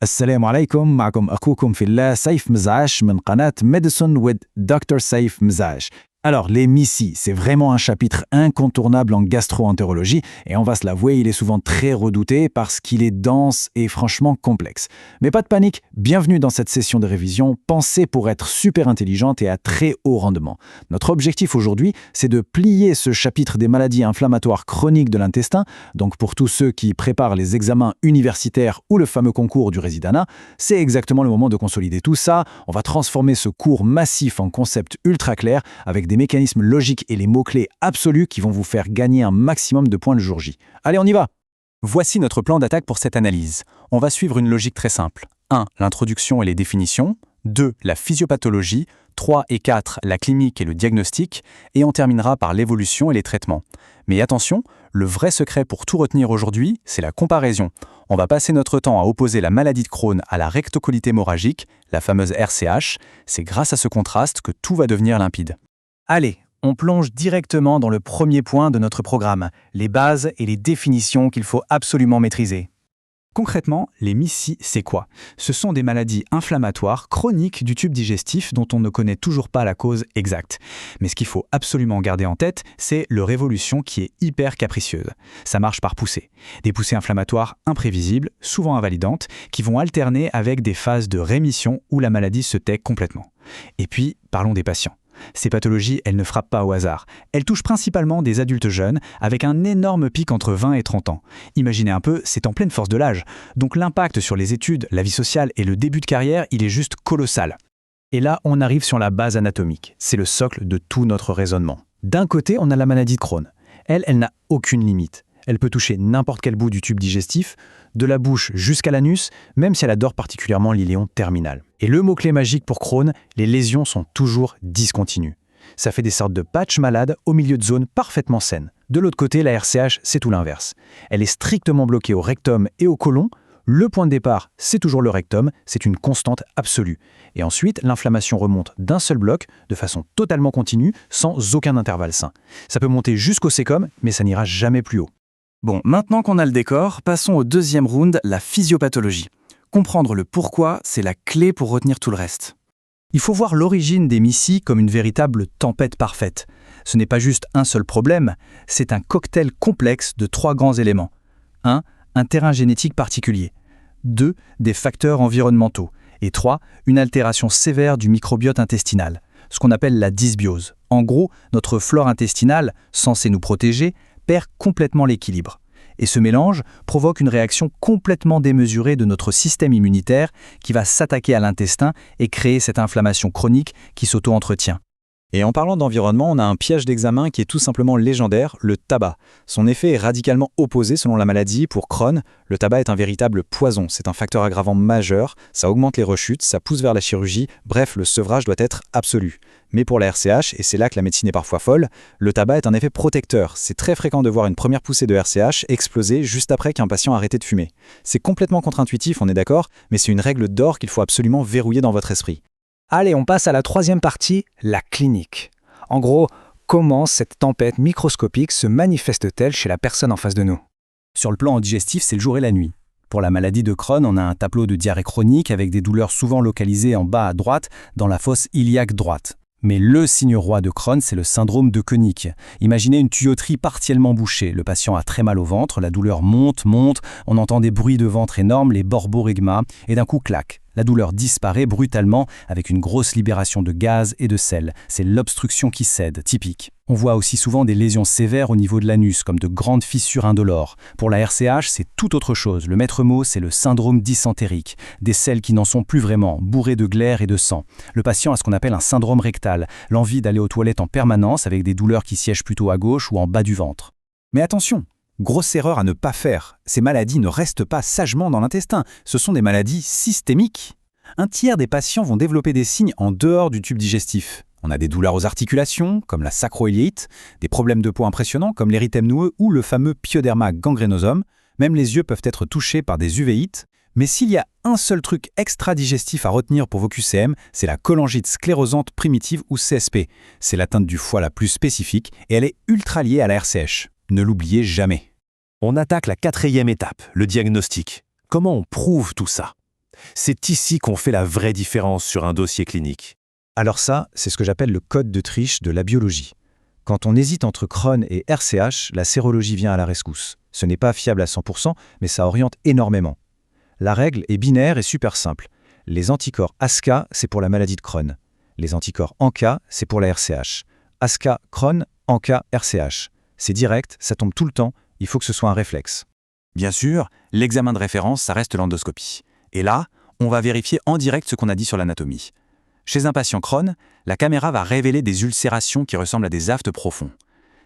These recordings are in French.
السلام عليكم. معكم أخوكم في الله سيف مزعاش من قناة Medicine with Dr. Saif Mzaj. Alors, les MICI, c'est vraiment un chapitre incontournable en gastro-entérologie et on va se l'avouer, il est souvent très redouté parce qu'il est dense et franchement complexe. Mais pas de panique, bienvenue dans cette session de révision pensée pour être super intelligente et à très haut rendement. Notre objectif aujourd'hui, c'est de plier ce chapitre des maladies inflammatoires chroniques de l'intestin, donc pour tous ceux qui préparent les examens universitaires ou le fameux concours du résidanat, c'est exactement le moment de consolider tout ça. On va transformer ce cours massif en concept ultra clair avec des mécanismes logiques et les mots-clés absolus qui vont vous faire gagner un maximum de points le jour J. Allez, on y va! Voici notre plan d'attaque pour cette analyse. On va suivre une logique très simple. 1. L'introduction et les définitions. 2. La physiopathologie. 3 et 4. La clinique et le diagnostic. Et on terminera par l'évolution et les traitements. Mais attention, le vrai secret pour tout retenir aujourd'hui, c'est la comparaison. On va passer notre temps à opposer la maladie de Crohn à la rectocolite hémorragique, la fameuse RCH. C'est grâce à ce contraste que tout va devenir limpide. Allez, on plonge directement dans le premier point de notre programme, les bases et les définitions qu'il faut absolument maîtriser. Concrètement, les MICI, c'est quoi? Ce sont des maladies inflammatoires chroniques du tube digestif dont on ne connaît toujours pas la cause exacte. Mais ce qu'il faut absolument garder en tête, c'est leur évolution qui est hyper capricieuse. Ça marche par poussées. Des poussées inflammatoires imprévisibles, souvent invalidantes, qui vont alterner avec des phases de rémission où la maladie se tait complètement. Et puis, parlons des patients. Ces pathologies, elles ne frappent pas au hasard. Elles touchent principalement des adultes jeunes, avec un énorme pic entre 20 et 30 ans. Imaginez un peu, c'est en pleine force de l'âge. Donc l'impact sur les études, la vie sociale et le début de carrière, il est juste colossal. Et là, on arrive sur la base anatomique. C'est le socle de tout notre raisonnement. D'un côté, on a la maladie de Crohn. Elle n'a aucune limite. Elle peut toucher n'importe quel bout du tube digestif, de la bouche jusqu'à l'anus, même si elle adore particulièrement l'iléon terminal. Et le mot-clé magique pour Crohn, les lésions sont toujours discontinues. Ça fait des sortes de patchs malades au milieu de zones parfaitement saines. De l'autre côté, la RCH, c'est tout l'inverse. Elle est strictement bloquée au rectum et au côlon. Le point de départ, c'est toujours le rectum, c'est une constante absolue. Et ensuite, l'inflammation remonte d'un seul bloc, de façon totalement continue, sans aucun intervalle sain. Ça peut monter jusqu'au cécum, mais ça n'ira jamais plus haut. Bon, maintenant qu'on a le décor, passons au deuxième round, la physiopathologie. Comprendre le pourquoi, c'est la clé pour retenir tout le reste. Il faut voir l'origine des MICI comme une véritable tempête parfaite. Ce n'est pas juste un seul problème, c'est un cocktail complexe de 3 grands éléments. 1. Un terrain génétique particulier. 2. Des facteurs environnementaux. Et 3. Une altération sévère du microbiote intestinal, ce qu'on appelle la dysbiose. En gros, notre flore intestinale, censée nous protéger, perd complètement l'équilibre. Et ce mélange provoque une réaction complètement démesurée de notre système immunitaire qui va s'attaquer à l'intestin et créer cette inflammation chronique qui s'auto-entretient. Et en parlant d'environnement, on a un piège d'examen qui est tout simplement légendaire, le tabac. Son effet est radicalement opposé selon la maladie. Pour Crohn, le tabac est un véritable poison. C'est un facteur aggravant majeur, ça augmente les rechutes, ça pousse vers la chirurgie, bref, le sevrage doit être absolu. Mais pour la RCH, et c'est là que la médecine est parfois folle, le tabac est un effet protecteur. C'est très fréquent de voir une première poussée de RCH exploser juste après qu'un patient a arrêté de fumer. C'est complètement contre-intuitif, on est d'accord, mais c'est une règle d'or qu'il faut absolument verrouiller dans votre esprit. Allez, on passe à la troisième partie, la clinique. En gros, comment cette tempête microscopique se manifeste-t-elle chez la personne en face de nous? Sur le plan digestif, c'est le jour et la nuit. Pour la maladie de Crohn, on a un tableau de diarrhée chronique avec des douleurs souvent localisées en bas à droite, dans la fosse iliaque droite. Mais le signe roi de Crohn, c'est le syndrome de Koenig. Imaginez une tuyauterie partiellement bouchée. Le patient a très mal au ventre, la douleur monte, on entend des bruits de ventre énormes, les borborygmas, et d'un coup, clac. La douleur disparaît brutalement avec une grosse libération de gaz et de sel. C'est l'obstruction qui cède, typique. On voit aussi souvent des lésions sévères au niveau de l'anus, comme de grandes fissures indolores. Pour la RCH, c'est tout autre chose. Le maître mot, c'est le syndrome dysentérique. Des selles qui n'en sont plus vraiment, bourrées de glaire et de sang. Le patient a ce qu'on appelle un syndrome rectal, l'envie d'aller aux toilettes en permanence avec des douleurs qui siègent plutôt à gauche ou en bas du ventre. Mais attention! Grosse erreur à ne pas faire. Ces maladies ne restent pas sagement dans l'intestin. Ce sont des maladies systémiques. Un tiers des patients vont développer des signes en dehors du tube digestif. On a des douleurs aux articulations, comme la sacroiliite, des problèmes de peau impressionnants, comme l'érythème noueux ou le fameux pyoderma gangrenosum. Même les yeux peuvent être touchés par des uvéites. Mais s'il y a un seul truc extra-digestif à retenir pour vos QCM, c'est la cholangite sclérosante primitive ou CSP. C'est l'atteinte du foie la plus spécifique et elle est ultra liée à la RCH. Ne l'oubliez jamais. On attaque la 4e étape, le diagnostic. Comment on prouve tout ça? C'est ici qu'on fait la vraie différence sur un dossier clinique. Alors ça, c'est ce que j'appelle le code de triche de la biologie. Quand on hésite entre Crohn et RCH, la sérologie vient à la rescousse. Ce n'est pas fiable à 100%, mais ça oriente énormément. La règle est binaire et super simple. Les anticorps ASCA, c'est pour la maladie de Crohn. Les anticorps ANCA, c'est pour la RCH. ASCA, Crohn, ANCA, RCH. C'est direct, ça tombe tout le temps, il faut que ce soit un réflexe. Bien sûr, l'examen de référence, ça reste l'endoscopie. Et là, on va vérifier en direct ce qu'on a dit sur l'anatomie. Chez un patient Crohn, la caméra va révéler des ulcérations qui ressemblent à des aftes profonds.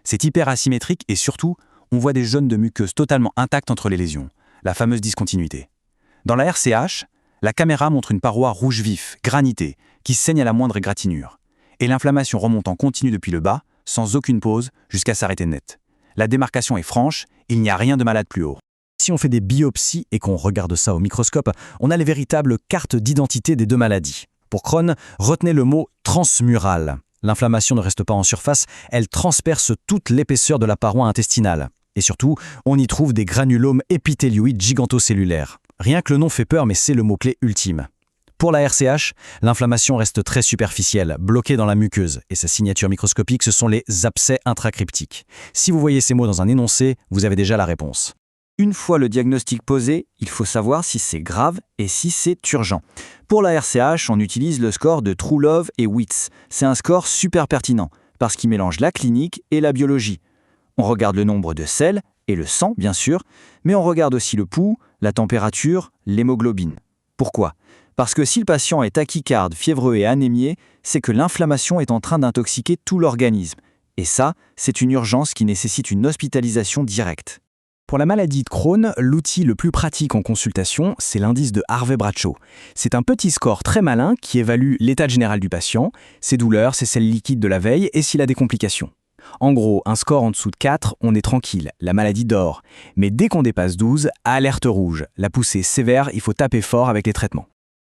C'est hyper asymétrique et surtout, on voit des zones de muqueuse totalement intactes entre les lésions, la fameuse discontinuité. Dans la RCH, la caméra montre une paroi rouge vif, granitée, qui saigne à la moindre égratignure. Et l'inflammation remonte en continu depuis le bas, sans aucune pause, jusqu'à s'arrêter net. La démarcation est franche, il n'y a rien de malade plus haut. Si on fait des biopsies et qu'on regarde ça au microscope, on a les véritables cartes d'identité des deux maladies. Pour Crohn, retenez le mot transmural. L'inflammation ne reste pas en surface, elle transperce toute l'épaisseur de la paroi intestinale. Et surtout, on y trouve des granulomes épithélioïdes gigantocellulaires. Rien que le nom fait peur, mais c'est le mot-clé ultime. Pour la RCH, l'inflammation reste très superficielle, bloquée dans la muqueuse, et sa signature microscopique, ce sont les abcès intracryptiques. Si vous voyez ces mots dans un énoncé, vous avez déjà la réponse. Une fois le diagnostic posé, il faut savoir si c'est grave et si c'est urgent. Pour la RCH, on utilise le score de True-Love et WITS. C'est un score super pertinent, parce qu'il mélange la clinique et la biologie. On regarde le nombre de selles, et le sang, bien sûr, mais on regarde aussi le pouls, la température, l'hémoglobine. Pourquoi ? Parce que si le patient est tachycarde, fiévreux et anémié, c'est que l'inflammation est en train d'intoxiquer tout l'organisme. Et ça, c'est une urgence qui nécessite une hospitalisation directe. Pour la maladie de Crohn, l'outil le plus pratique en consultation, c'est l'indice de Harvey-Bradshaw. C'est un petit score très malin qui évalue l'état général du patient, ses douleurs, ses selles liquides de la veille et s'il a des complications. En gros, un score en dessous de 4, on est tranquille, la maladie dort. Mais dès qu'on dépasse 12, alerte rouge. La poussée est sévère, il faut taper fort avec les traitements.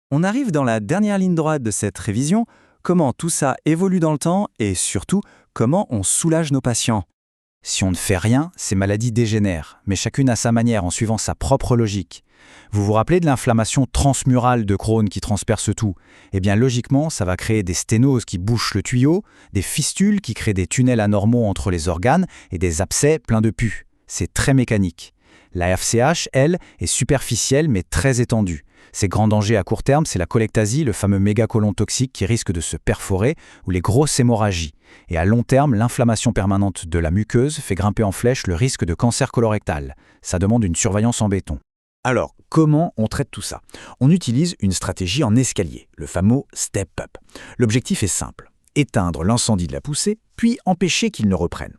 On arrive dans la dernière ligne droite de cette révision, comment tout ça évolue dans le temps et surtout, comment on soulage nos patients. Si on ne fait rien, ces maladies dégénèrent, mais chacune à sa manière en suivant sa propre logique. Vous vous rappelez de l'inflammation transmurale de Crohn qui transperce tout ? Eh bien logiquement, ça va créer des sténoses qui bouchent le tuyau, des fistules qui créent des tunnels anormaux entre les organes et des abcès pleins de pus. C'est très mécanique. La RCH, elle, est superficielle mais très étendue. Ses grands dangers à court terme, c'est la cholectasie, le fameux mégacolon toxique qui risque de se perforer, ou les grosses hémorragies. Et à long terme, l'inflammation permanente de la muqueuse fait grimper en flèche le risque de cancer colorectal. Ça demande une surveillance en béton. Alors, comment on traite tout ça ? On utilise une stratégie en escalier, le fameux step up. L'objectif est simple. Éteindre l'incendie de la poussée, puis empêcher qu'il ne reprenne.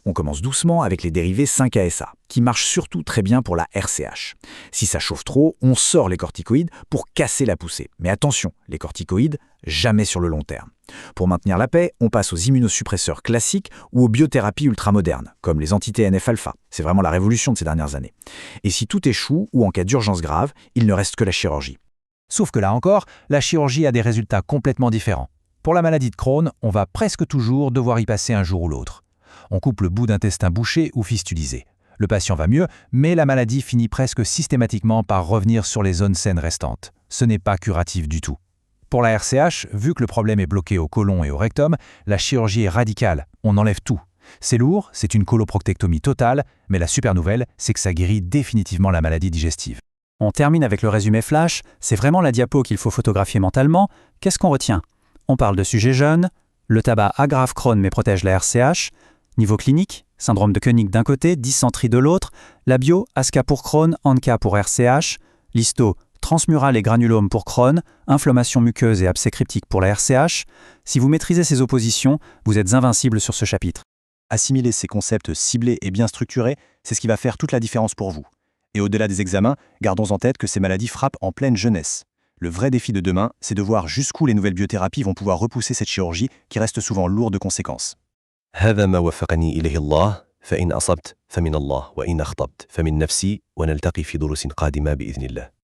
On commence doucement avec les dérivés 5-ASA, qui marchent surtout très bien pour la RCH. Si ça chauffe trop, on sort les corticoïdes pour casser la poussée. Mais attention, les corticoïdes, jamais sur le long terme. Pour maintenir la paix, on passe aux immunosuppresseurs classiques ou aux biothérapies ultramodernes, comme les anti-TNF-alpha. C'est vraiment la révolution de ces dernières années. Et si tout échoue, ou en cas d'urgence grave, il ne reste que la chirurgie. Sauf que là encore, la chirurgie a des résultats complètement différents. Pour la maladie de Crohn, on va presque toujours devoir y passer un jour ou l'autre. On coupe le bout d'intestin bouché ou fistulisé. Le patient va mieux, mais la maladie finit presque systématiquement par revenir sur les zones saines restantes. Ce n'est pas curatif du tout. Pour la RCH, vu que le problème est bloqué au côlon et au rectum, la chirurgie est radicale, on enlève tout. C'est lourd, c'est une coloproctectomie totale, mais la super nouvelle, c'est que ça guérit définitivement la maladie digestive. On termine avec le résumé flash, c'est vraiment la diapo qu'il faut photographier mentalement. Qu'est-ce qu'on retient ? On parle de sujets jeunes, le tabac aggrave Crohn mais protège la RCH, niveau clinique, syndrome de Koenig d'un côté, dysenterie de l'autre, la bio, ASCA pour Crohn, ANCA pour RCH, l'histo, transmural et granulome pour Crohn, inflammation muqueuse et abcès cryptique pour la RCH. Si vous maîtrisez ces oppositions, vous êtes invincible sur ce chapitre. Assimiler ces concepts ciblés et bien structurés, c'est ce qui va faire toute la différence pour vous. Et au-delà des examens, gardons en tête que ces maladies frappent en pleine jeunesse. Le vrai défi de demain, c'est de voir jusqu'où les nouvelles biothérapies vont pouvoir repousser cette chirurgie qui reste souvent lourde de conséquences. هذا ما وفقني إليه الله فإن أصبت فمن الله وإن أخطأت فمن نفسي ونلتقي في دروس قادمة بإذن الله